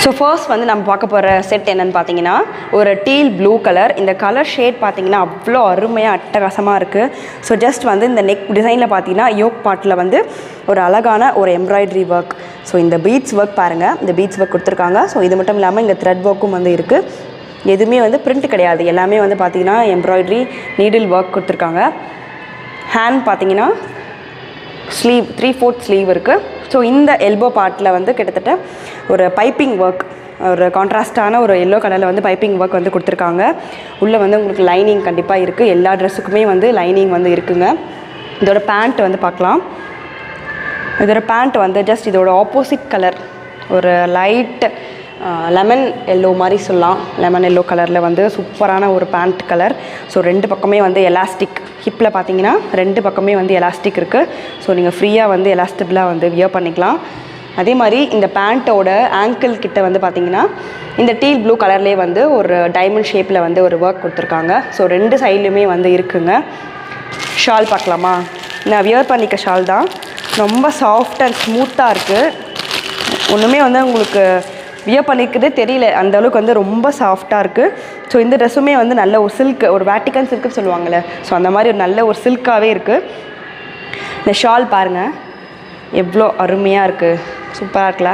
So first வந்து நம்ம பார்க்க போகிற செட் என்னென்னு பார்த்தீங்கன்னா ஒரு டீல் ப்ளூ கலர். இந்த கலர் ஷேட் பார்த்தீங்கன்னா அவ்வளோ அருமையாக அட்டகாசமாக இருக்குது. ஸோ ஜஸ்ட் வந்து இந்த நெக் டிசைனில் பார்த்தீங்கன்னா யோக் பார்ட்டில் வந்து ஒரு அழகான ஒரு எம்ப்ராய்டரி ஒர்க். ஸோ இந்த பீட்ஸ் ஒர்க் பாருங்கள், இந்த பீட்ஸ் ஒர்க் கொடுத்துருக்காங்க. ஸோ இது மட்டும் இல்லாமல் இங்கே த்ரெட் ஒர்க்கும் வந்து இருக்குது. எதுவுமே வந்து பிரிண்ட் கிடையாது, எல்லாமே வந்து பார்த்திங்கன்னா எம்ப்ராய்டரி நீடில் ஒர்க் கொடுத்துருக்காங்க. ஹேண்ட் பார்த்தீங்கன்னா ஸ்லீவ் 3/4 ஸ்லீவ் இருக்குது. ஸோ இந்த எல்போ பார்ட்டில் வந்து கிட்டத்தட்ட ஒரு பைப்பிங் ஒர்க், ஒரு கான்ட்ராஸ்டான ஒரு எல்லோ கலரில் வந்து பைப்பிங் ஒர்க் வந்து கொடுத்துருக்காங்க. உள்ளே வந்து உங்களுக்கு லைனிங் கண்டிப்பாக இருக்குது, எல்லா ட்ரெஸ்ஸுக்குமே வந்து லைனிங் வந்து இருக்குங்க. இதோட பேண்ட் வந்து பார்க்கலாம். இதோட பேண்ட் வந்து ஜஸ்ட் இதோட ஆப்போசிட் கலர், ஒரு லைட் லெமன் எல்லோ மாதிரி சொல்லலாம். லெமன் எல்லோ கலரில் வந்து சூப்பரான ஒரு பேண்ட் கலர். ஸோ ரெண்டு பக்கமே வந்து எலாஸ்டிக், ஹிப்பில் பார்த்தீங்கன்னா ரெண்டு பக்கமே வந்து எலாஸ்டிக் இருக்குது. ஸோ நீங்கள் ஃப்ரீயாக வந்து எலாஸ்டிபிளாக வந்து வியர் பண்ணிக்கலாம். அதே மாதிரி இந்த பேண்ட்டோட ஆங்கிள் கிட்ட வந்து பார்த்திங்கன்னா இந்த டீல் ப்ளூ கலர்லேயே வந்து ஒரு டைமண்ட் ஷேப்பில் வந்து ஒரு ஒர்க் கொடுத்துருக்காங்க. ஸோ ரெண்டு சைட்லேயுமே வந்து இருக்குங்க. ஷால் பார்க்கலாமா? நான் வியர் பண்ணிக்க ஷால் தான், ரொம்ப சாஃப்ட் அண்ட் ஸ்மூத்தாக இருக்குது. ஒன்றுமே வந்து உங்களுக்கு வியர் பண்ணிக்கிறதே தெரியல, அந்தளவுக்கு வந்து ரொம்ப சாஃப்டாக இருக்குது. ஸோ இந்த ட்ரெஸ்ஸுமே வந்து நல்ல ஒரு சில்க், ஒரு வேட்டிக்கன் சில்க்குன்னு சொல்லுவாங்கள்ல, ஸோ அந்த மாதிரி ஒரு நல்ல ஒரு சில்காகவே இருக்குது. இந்த ஷால் பாருங்கள் எவ்வளோ அருமையாக இருக்குது, சூப்பராக இருக்குல்ல.